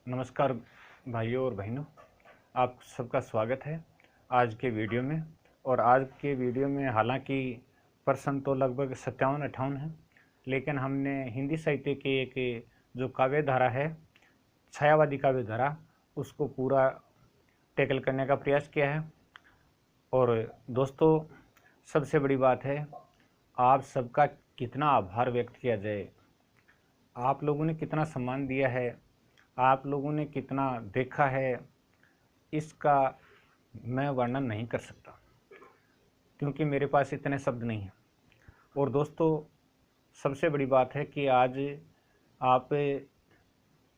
नमस्कार भाइयों और बहनों, आप सबका स्वागत है आज के वीडियो में। और आज के वीडियो में हालांकि प्रश्न तो लगभग 57-58 हैं, लेकिन हमने हिंदी साहित्य के एक जो काव्य धारा है, छायावादी काव्य धारा, उसको पूरा टैकल करने का प्रयास किया है। और दोस्तों, सबसे बड़ी बात है, आप सबका कितना आभार व्यक्त किया जाए। आप लोगों ने कितना सम्मान दिया है, आप लोगों ने कितना देखा है, इसका मैं वर्णन नहीं कर सकता, क्योंकि मेरे पास इतने शब्द नहीं हैं। और दोस्तों, सबसे बड़ी बात है कि आज आप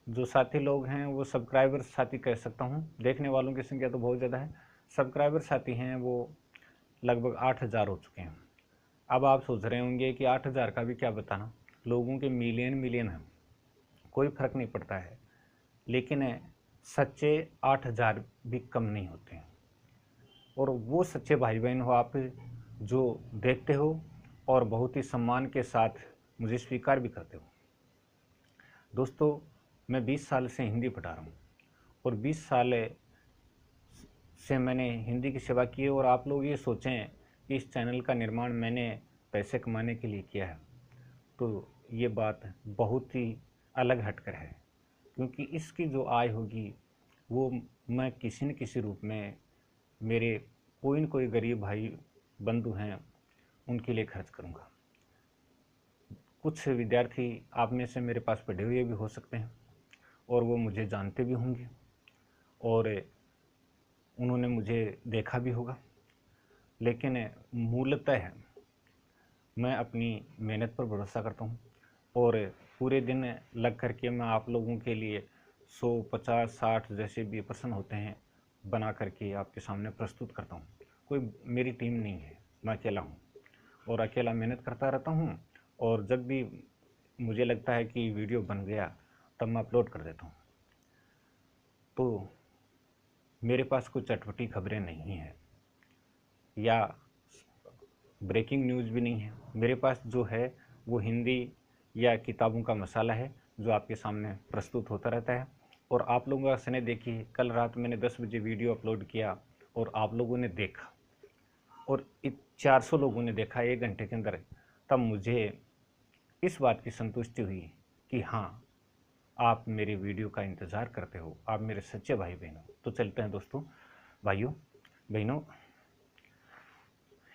जो साथी लोग हैं वो सब्सक्राइबर साथी कह सकता हूँ, देखने वालों की संख्या तो बहुत ज़्यादा है, सब्सक्राइबर साथी हैं वो लगभग 8000 हो चुके हैं। अब आप सोच रहे होंगे कि 8000 का भी क्या बताना, लोगों के मिलियन मिलियन हैं, कोई फ़र्क नहीं पड़ता है, लेकिन सच्चे 8000 भी कम नहीं होते हैं। और वो सच्चे भाई बहन हो आप, जो देखते हो और बहुत ही सम्मान के साथ मुझे स्वीकार भी करते हो। दोस्तों, मैं 20 साल से हिंदी पढ़ा रहा हूँ और 20 साल से मैंने हिंदी की सेवा की है। और आप लोग ये सोचें कि इस चैनल का निर्माण मैंने पैसे कमाने के लिए किया है, तो ये बात बहुत ही अलग हटकर है, क्योंकि इसकी जो आय होगी वो मैं किसी न किसी रूप में मेरे कोई न कोई गरीब भाई बंधु हैं उनके लिए खर्च करूंगा। कुछ विद्यार्थी आप में से मेरे पास पढ़े हुए भी हो सकते हैं और वो मुझे जानते भी होंगे और उन्होंने मुझे देखा भी होगा, लेकिन मूलतः मैं अपनी मेहनत पर भरोसा करता हूँ और पूरे दिन लग कर के मैं आप लोगों के लिए 100, 50, 60 जैसे भी प्रश्न होते हैं बना करके आपके सामने प्रस्तुत करता हूँ। कोई मेरी टीम नहीं है, मैं अकेला हूँ और अकेला मेहनत करता रहता हूँ। और जब भी मुझे लगता है कि वीडियो बन गया तब मैं अपलोड कर देता हूँ। तो मेरे पास कोई चटपटी खबरें नहीं हैं या ब्रेकिंग न्यूज़ भी नहीं है। मेरे पास जो है वो हिंदी या किताबों का मसाला है जो आपके सामने प्रस्तुत होता रहता है। और आप लोगों का स्नेह देखिए, कल रात मैंने 10 बजे वीडियो अपलोड किया और आप लोगों ने देखा और 400 लोगों ने देखा 1 घंटे के अंदर। तब मुझे इस बात की संतुष्टि हुई कि हाँ, आप मेरे वीडियो का इंतज़ार करते हो, आप मेरे सच्चे भाई बहन हो। तो चलते हैं दोस्तों, भाइयों बहनों,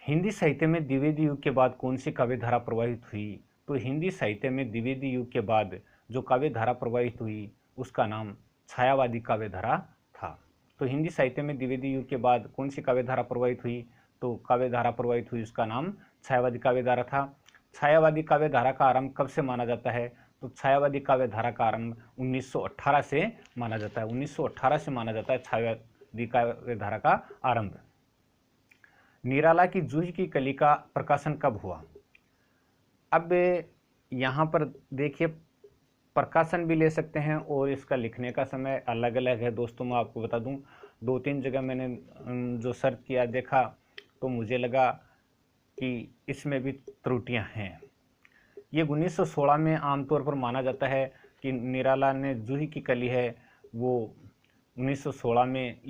हिंदी साहित्य में द्विवेदी युग के बाद कौन सी काव्य धारा प्रवाहित हुई? तो हिंदी साहित्य में द्विवेदी युग के बाद जो काव्य धारा प्रवाहित हुई उसका नाम छायावादी काव्य धारा था। तो हिंदी साहित्य में द्विवेदी युग के बाद कौन सी काव्य धारा प्रवाहित हुई? तो काव्य धारा प्रवाहित हुई, उसका नाम छायावादी काव्य धारा था। छायावादी काव्य धारा का आरंभ कब से माना जाता है? तो छायावादी काव्य धारा का आरंभ 1918 से माना जाता है। 1918 से माना जाता है छायावादी काव्य धारा का आरंभ। निराला की जूही की कली का प्रकाशन कब हुआ? अब यहाँ पर देखिए, प्रकाशन भी ले सकते हैं और इसका लिखने का समय अलग अलग है। दोस्तों, मैं आपको बता दूं, 2-3 जगह मैंने जो सर्च किया देखा तो मुझे लगा कि इसमें भी त्रुटियां हैं। ये 1916 में आमतौर पर माना जाता है कि निराला ने जूही की कली है वो 1916 में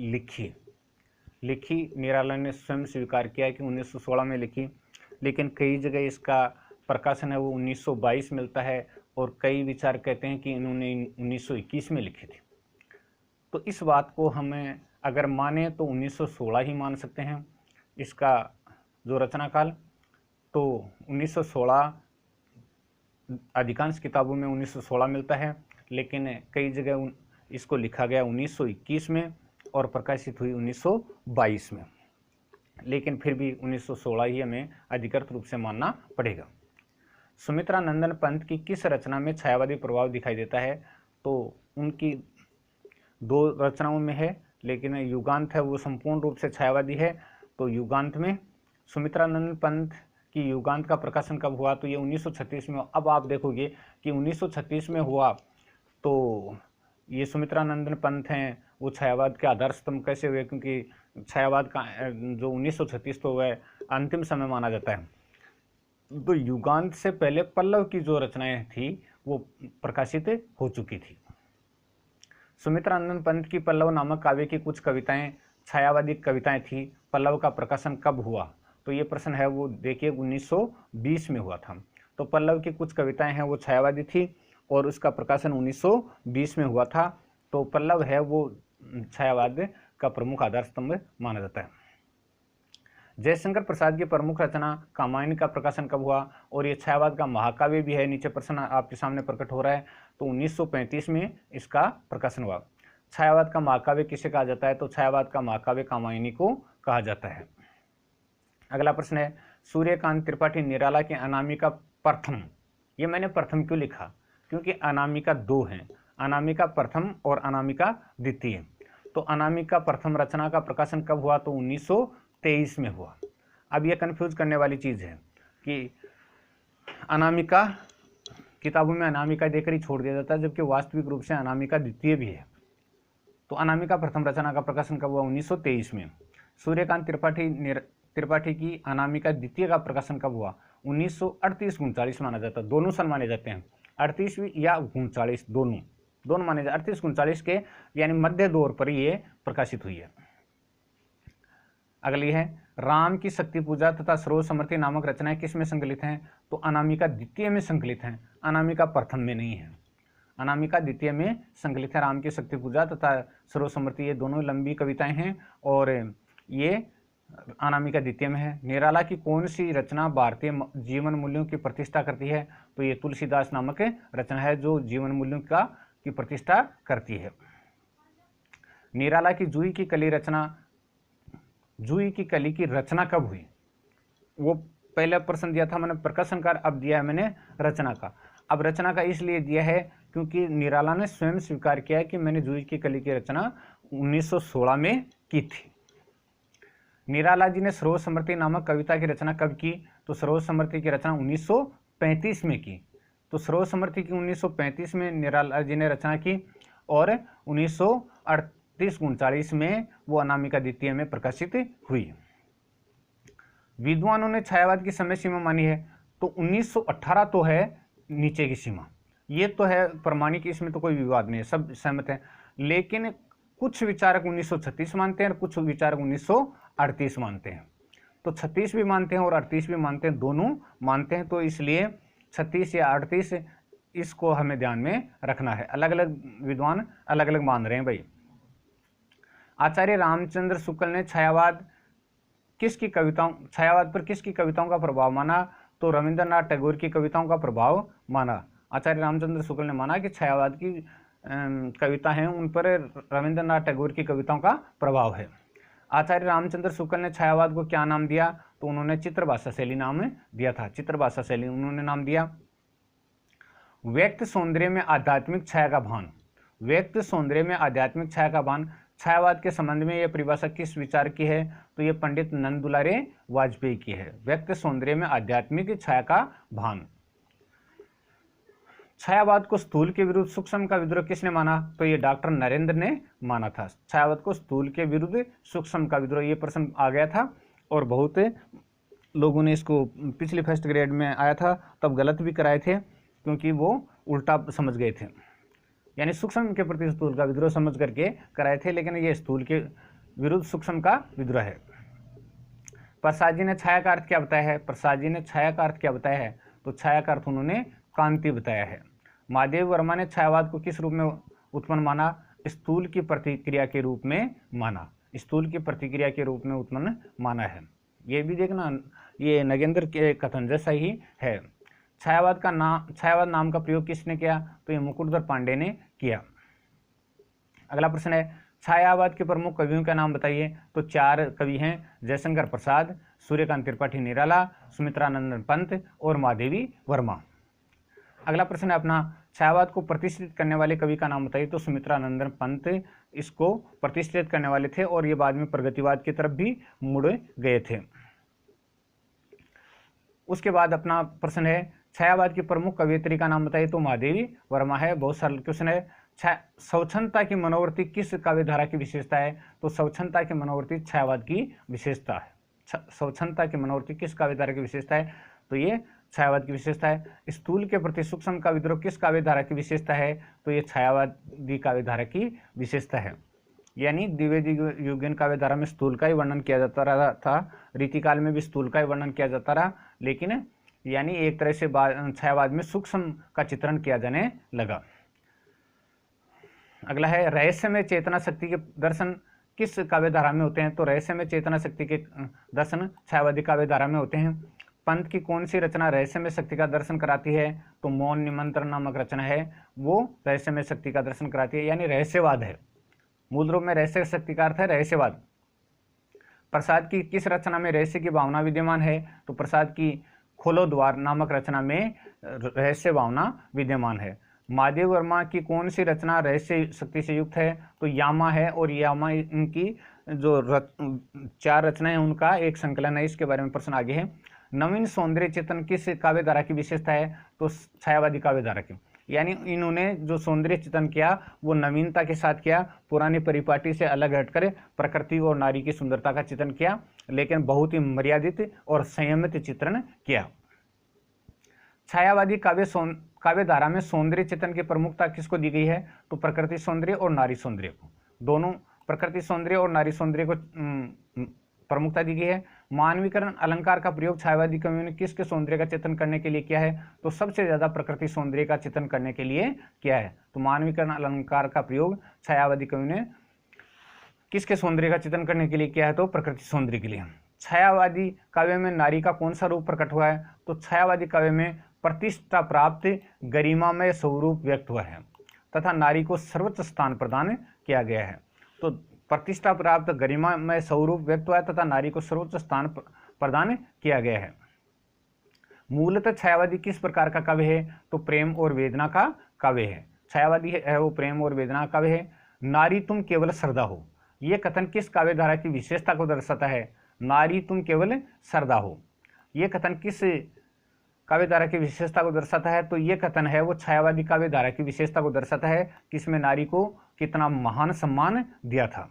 लिखी निराला ने स्वयं स्वीकार किया है कि 1916 में लिखी, लेकिन कई जगह इसका प्रकाशन है वो 1922 मिलता है और कई विचार कहते हैं कि इन्होंने 1921 में लिखी थी। तो इस बात को हमें अगर माने तो 1916 ही मान सकते हैं इसका जो रचना काल। तो 1916 अधिकांश किताबों में 1916 मिलता है, लेकिन कई जगह इसको लिखा गया 1921 में और प्रकाशित हुई 1922 में, लेकिन फिर भी 1916 ही हमें अधिकृत रूप से मानना पड़ेगा। सुमित्रा नंदन पंत की किस रचना में छायावादी प्रभाव दिखाई देता है? तो उनकी 2 रचनाओं में है, लेकिन युगांत है वो संपूर्ण रूप से छायावादी है। तो युगांत में सुमित्रा नंदन पंत की युगांत का प्रकाशन कब हुआ? तो ये 1936 में। अब आप देखोगे कि 1936 में हुआ तो ये सुमित्रा नंदन पंत हैं वो छायावाद के आधार स्तंभ कैसे हुए? क्योंकि छायावाद का जो 1936 तो वह अंतिम समय माना जाता है। तो युगांत से पहले पल्लव की जो रचनाएं थी वो प्रकाशित हो चुकी थी। सुमित्रानंद पंत की पल्लव नामक काव्य की कुछ कविताएं छायावादी कविताएं थी। पल्लव का प्रकाशन कब हुआ? तो ये प्रश्न है वो देखिए 1920 में हुआ था। तो पल्लव की कुछ कविताएं हैं वो छायावादी थी और उसका प्रकाशन 1920 में हुआ था। तो पल्लव है वो छायावाद का प्रमुख आधार स्तंभ माना जाता है। जयशंकर प्रसाद की प्रमुख रचना कामायनी का प्रकाशन कब हुआ? और ये छायावाद का महाकाव्य भी है। नीचे प्रश्न आपके सामने प्रकट हो रहा है। तो 1935 में इसका प्रकाशन हुआ। छायावाद का महाकाव्य किसे कहा जाता है? तो छायावाद का महाकाव्य कामायनी को कहा जाता है। अगला प्रश्न है सूर्यकांत त्रिपाठी निराला की अनामिका प्रथम। ये मैंने प्रथम क्यों लिखा? क्योंकि अनामिका दो हैं, अनामिका प्रथम और अनामिका द्वितीय। तो अनामिका प्रथम रचना का प्रकाशन कब हुआ? तो 1923 में हुआ। अब यह कंफ्यूज करने वाली चीज़ है कि अनामिका किताबों में अनामिका देकर ही छोड़ दिया जाता है, जबकि वास्तविक रूप से अनामिका द्वितीय भी है। तो अनामिका प्रथम रचना का प्रकाशन कब हुआ? 1923 में। सूर्यकांत त्रिपाठी की अनामिका द्वितीय का प्रकाशन कब हुआ? 1938-39 माना जाता है। दोनों सन माने जाते हैं, 38 या 39 दोनों माने जाते। 38-39 के यानी मध्य दौर पर ये प्रकाशित हुई है। अगली है राम की शक्ति पूजा तथा सरोज समृद्धि नामक रचनाएं किस में संकलित हैं? तो अनामिका द्वितीय में संकलित हैं, अनामिका प्रथम में नहीं है। अनामिका द्वितीय में संकलित है। राम की शक्ति पूजा तथा सरोज समृद्धि ये दोनों लंबी कविताएं हैं और ये अनामिका द्वितीय में है। निराला की कौन सी रचना भारतीय जीवन मूल्यों की प्रतिष्ठा करती है? तो ये तुलसीदास नामक रचना है जो जीवन मूल्यों की प्रतिष्ठा करती है। निराला की जूही की कली की रचना कब हुई? वो पहले प्रश्न दिया था मैंने प्रकाशनकार, अब दिया है मैंने रचना का। अब रचना का इसलिए दिया है क्योंकि निराला ने स्वयं स्वीकार किया है कि मैंने जूही की कली की रचना 1916 में की थी। निराला जी ने सरोज समृद्धि नामक कविता की रचना कब की? तो सरोज समृद्धि की रचना 1935 में की। तो सरोज समृद्धि की 1935 में निराला जी ने रचना की और 1938-39 में वो अनामिका द्वितीय में प्रकाशित हुई। विद्वानों ने छायावाद की समय सीमा मानी है। तो 1918 तो है नीचे की सीमा, ये तो है प्रमाणिक, इसमें तो कोई विवाद नहीं है, सब सहमत हैं। लेकिन कुछ विचारक 1936 मानते हैं और कुछ विचारक 1938 मानते हैं। तो 36 भी मानते हैं और 38 भी मानते हैं, दोनों मानते हैं। तो इसलिए 36 या 38 इसको हमें ध्यान में रखना है। अलग अलग विद्वान अलग अलग मान रहे हैं भाई। आचार्य रामचंद्र शुक्ल ने छायावाद पर किसकी कविताओं का प्रभाव माना? तो रविंद्रनाथ टैगोर की कविताओं का प्रभाव माना। आचार्य रामचंद्र शुक्ल ने माना कि छायावाद की कविता हैं उन पर रविंद्रनाथ टैगोर की कविताओं का प्रभाव है। आचार्य रामचंद्र शुक्ल ने छायावाद को क्या नाम दिया? तो उन्होंने चित्रभाषा शैली नाम दिया था। चित्रभाषा शैली उन्होंने नाम दिया। व्यक्त सौंदर्य में आध्यात्मिक छाया का भान। व्यक्त सौंदर्य में आध्यात्मिक छाया का भान छायावाद के संबंध में यह परिभाषा किस विचार की है? तो ये पंडित नंद दुलारे वाजपेयी की है। व्यक्त सौंदर्य में आध्यात्मिक छाया का भान। छायावाद को स्थूल के विरुद्ध सूक्ष्म का विद्रोह किसने माना? तो ये डॉक्टर नरेंद्र ने माना था। छायावाद को स्थूल के विरुद्ध सूक्ष्म का विद्रोह, ये प्रश्न आ गया था और बहुत लोगों ने इसको पिछले फर्स्ट ग्रेड में आया था तब गलत भी कराए थे क्योंकि वो उल्टा समझ गए थे, यानी सूक्ष्म के प्रति स्थूल का विद्रोह समझ करके कराए थे, लेकिन ये स्थूल के विरुद्ध सूक्ष्म का विद्रोह है। प्रसाद जी ने छाया का अर्थ क्या बताया है? प्रसाद जी ने छाया का अर्थ क्या बताया है? तो छाया का अर्थ उन्होंने कांति बताया है। महादेव वर्मा ने छायावाद को किस रूप में उत्पन्न माना? स्थूल की प्रतिक्रिया के रूप में माना। स्थूल की प्रतिक्रिया के रूप में उत्पन्न माना है। ये भी देखना, ये नगेंद्र के कथन जैसा ही है। छायावाद नाम का प्रयोग किसने किया? तो ये मुकुटधर पांडे ने किया। अगला प्रश्न है छायावाद के प्रमुख कवियों का नाम बताइए। तो 4 कवि हैं, जयशंकर प्रसाद, सूर्यकांत त्रिपाठी निराला, सुमित्रानंद पंत और महादेवी वर्मा। अगला प्रश्न है अपना छायावाद को प्रतिष्ठित करने वाले कवि का नाम बताइए। तो सुमित्रानंद पंत इसको प्रतिष्ठित करने वाले थे और ये बाद में प्रगतिवाद की तरफ भी मुड़ गए थे। उसके बाद अपना प्रश्न है छायावाद की प्रमुख कवियत्री का नाम बताइए। तो महादेवी वर्मा है। बहुत सरल क्वेश्चन है। स्वच्छंदता की मनोवृत्ति किस काव्यधारा की विशेषता है? तो स्वच्छंदता की मनोवृत्ति छायावाद की विशेषता है। स्वच्छंदता की मनोवृत्ति किस काव्यधारा की विशेषता है? तो ये छायावाद की विशेषता है। स्थूल के प्रति सूक्ष्म का विद्रोह किस काव्य धारा की विशेषता है? तो ये छायावादी काव्य धारा की विशेषता है। यानी द्विवेदी युगीन काव्य धारा में स्थूल का ही वर्णन किया जाता रहा था, रीतिकाल में भी स्थूल का ही वर्णन किया जाता रहा, लेकिन यानी एक तरह से छायावाद में सूक्ष्म का चित्रण किया जाने लगा। अगला है रहस्यमय चेतना शक्ति के दर्शन किस काव्य धारा में होते हैं? तो रहस्यमय चेतना शक्ति के दर्शन छायावादी काव्य धारा में होते हैं। पंत की कौन सी रचना रहस्यमय शक्ति का दर्शन कराती है? तो मौन निमंत्रण नामक रचना है, वो रहस्यमय शक्ति का दर्शन कराती है, यानी रहस्यवाद है। मूल रूप में रहस्य शक्ति का अर्थ है रहस्यवाद। प्रसाद की किस रचना में रहस्य की भावना विद्यमान है? तो प्रसाद की खोलो द्वार नामक रचना में रहस्य भावना विद्यमान है। महादेव वर्मा की कौन सी रचना रहस्य शक्ति से युक्त है? तो यामा है, और यामा इनकी जो 4 रचनाएं हैं उनका एक संकलन है। इसके बारे में प्रश्न आगे है। नवीन सौंदर्य चित्रण किस काव्य धारा की विशेषता है? तो छायावादी काव्य धारा की। यानी इन्होंने जो सौंदर्य चित्रण किया वो नवीनता के साथ किया, पुरानी परिपाटी से अलग हटकर प्रकृति और नारी की सुंदरता का चित्रण किया, लेकिन बहुत ही मर्यादित और संयमित चित्रण किया। छायावादी काव्य धारा में सौंदर्य चित्रण की प्रमुखता किसको दी गई है? तो प्रकृति सौंदर्य और नारी सौंदर्य को, दोनों प्रकृति सौंदर्य और नारी सौंदर्य को प्रमुखता दी गई है। मानवीकरण अलंकार का प्रयोग छायावादी कवियों ने किसके सौंदर्य का चित्रण करने के लिए किया है? तो सबसे ज्यादा प्रकृति सौंदर्य का चित्रण करने के लिए किया है। तो मानवीकरण अलंकार का प्रयोग छायावादी कवियों ने किसके सौंदर्य का चित्रण करने के लिए किया है? तो प्रकृति सौंदर्य के लिए। छायावादी काव्य में नारी का कौन सा रूप प्रकट हुआ है? तो छायावादी काव्य में प्रतिष्ठा प्राप्त गरिमामय स्वरूप व्यक्त हुआ है तथा नारी को सर्वोच्च स्थान प्रदान किया गया है। तो प्रतिष्ठा प्राप्त गरिमामय स्वरूप व्यक्त हुआ है तथा नारी को सर्वोच्च स्थान प्रदान किया गया है। मूलतः छायावादी किस प्रकार का काव्य है? तो प्रेम और वेदना का काव्य है। छायावादी है वो प्रेम और वेदना का काव्य है। नारी तुम केवल श्रद्धा हो, यह कथन किस काव्य धारा की विशेषता को दर्शाता है? नारी तुम केवल श्रद्धा हो, यह कथन किस काव्य धारा की विशेषता को दर्शाता है? तो यह कथन है वो छायावादी काव्य धारा की विशेषता को दर्शाता है कि इसमें नारी को कितना महान सम्मान दिया था।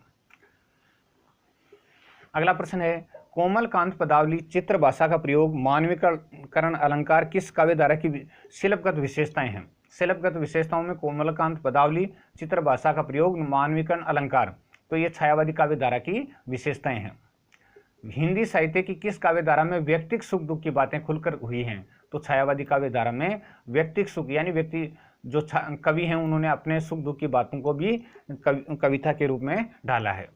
अगला प्रश्न है कोमलकांत पदावली चित्र भाषा का प्रयोग मानवीकरण अलंकार किस काव्य धारा की शिल्पगत विशेषताएं हैं? शिल्पगत विशेषताओं में कोमलकांत पदावली चित्र भाषा का प्रयोग मानवीकरण अलंकार, तो ये छायावादी काव्य धारा की विशेषताएं हैं। हिंदी साहित्य की किस काव्य धारा में व्यक्तिक सुख दुख की बातें खुलकर हुई हैं? तो छायावादी काव्य धारा में व्यक्तिक सुख यानी व्यक्ति जो कवि हैं उन्होंने अपने सुख दुख की बातों को भी कविता के रूप में डाला है।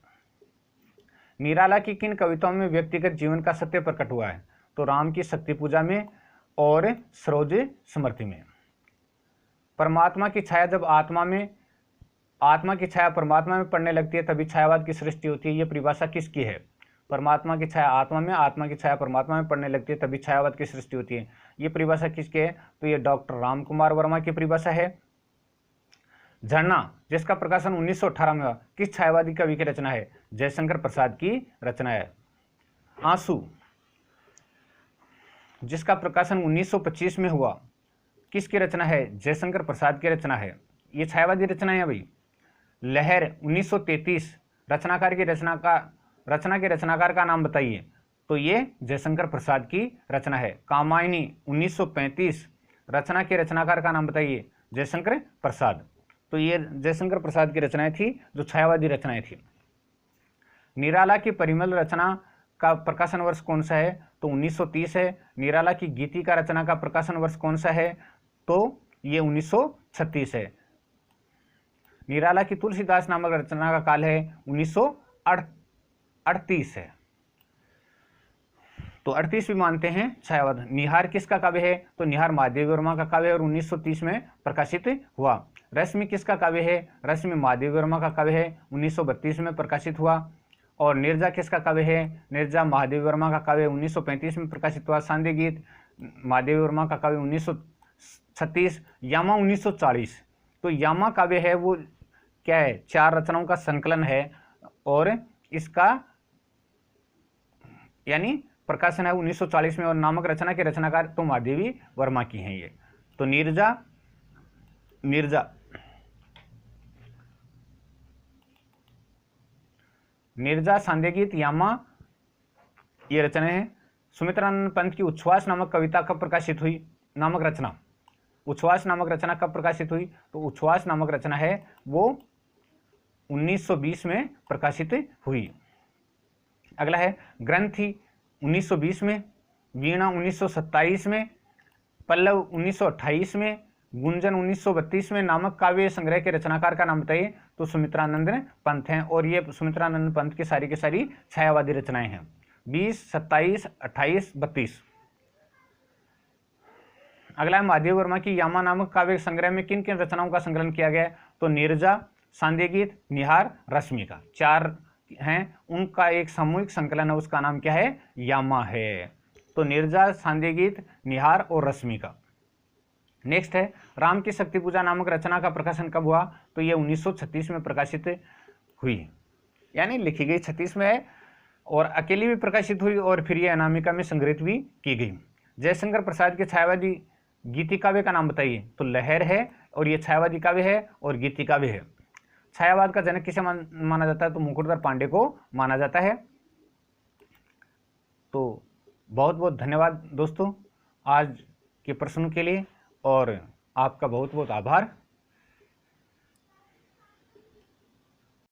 निराला की किन कविताओं में व्यक्तिगत जीवन का सत्य प्रकट हुआ है? तो राम की शक्ति पूजा में और सरोज स्मृति में। परमात्मा की छाया जब आत्मा की छाया परमात्मा में पड़ने लगती है तभी छायावाद की सृष्टि होती है, ये परिभाषा किसकी है? परमात्मा की छाया आत्मा में, आत्मा की छाया परमात्मा में पड़ने लगती है तभी छायावाद की सृष्टि होती है, ये परिभाषा किसकी है? तो ये डॉक्टर रामकुमार वर्मा की परिभाषा है। झरना जिसका प्रकाशन 1918 में हुआ किस छायावादी कवि की रचना है? जयशंकर प्रसाद की रचना है। आंसू जिसका प्रकाशन 1925 में हुआ किसकी रचना है? जयशंकर प्रसाद की रचना है, ये छायावादी रचना है भाई। लहर 1933 रचनाकार के रचनाकार का नाम बताइए? तो ये जयशंकर प्रसाद की रचना है। कामायनी 1935 रचना के रचनाकार का नाम बताइए? जयशंकर प्रसाद, तो ये जयशंकर प्रसाद की रचनाएं थी जो छायावादी रचनाएं थी। निराला की परिमल रचना का प्रकाशन वर्ष कौन सा है? तो 1930 है। निराला की गीति का रचना का प्रकाशन वर्ष कौन सा है? तो ये 1936 है। निराला की तुलसीदास नामक रचना का काल है 1938 है, तो 38 भी मानते हैं छायावाद। निहार किसका काव्य है? तो निहार महादेव वर्मा का काव्य है और 1930 में प्रकाशित हुआ। रश्मि किसका काव्य है? रश्मि महादेव वर्मा का काव्य है, 1932 में प्रकाशित हुआ। और निर्जा किसका काव्य है? निर्जा महादेव वर्मा का काव्य 1935 में प्रकाशित हुआ। सांध्य गीत महादेव वर्मा का काव्य 1936। यामा 1940, तो यामा काव्य है वो क्या है? 4 रचनाओं का संकलन है और इसका यानी प्रकाशन है 1940 में और नामक रचना के रचनाकार तो महादेवी वर्मा की हैं ये। तो निर्जा सांध्य गीत यामा ये रचना है सुमित्रानंद पंत की उच्छ्वास नामक कविता कब प्रकाशित हुई, नामक रचना, उच्छ्वास नामक रचना कब प्रकाशित हुई? तो उच्छ्वास नामक रचना है वो 1920 में प्रकाशित हुई। अगला है ग्रंथि 1920 में, वीणा 1927 में, पल्लव 1928 में, गुंजन 1932 में नामक काव्य संग्रह के रचनाकार का नाम बताइए। तो सुमित्रानंद पंत हैं, और ये सुमित्रानंद पंत की सारी छायावादी रचनाएं हैं। 20, 27, 28, 32। अगला है महादेव वर्मा की यामा नामक काव्य संग्रह में किन किन रचनाओं का संकलन किया गया है? तो नीरजा, सांध्य गीत, निहार, रश्मिका, 4 हैं, उनका एक सामूहिक संकलन है, उसका नाम क्या है? यामा है। तो नीरजा, सांध्य गीत, निहार और रश्मिका। नेक्स्ट है राम की शक्ति पूजा नामक रचना का प्रकाशन कब हुआ? तो ये 1936 में प्रकाशित हुई, यानी लिखी गई 36 में है, और अकेली भी प्रकाशित हुई, और फिर ये अनामिका में संग्रहित भी की गई। जयशंकर प्रसाद के छायावादी गीति काव्य का नाम बताइए। तो लहर है, और ये छायावादी काव्य है और गीति काव्य है। छायावाद का जनक किसे माना जाता है? तो मुकुटधर पांडे को माना जाता है। तो बहुत बहुत धन्यवाद दोस्तों आज के प्रश्नों के लिए, और आपका बहुत बहुत आभार।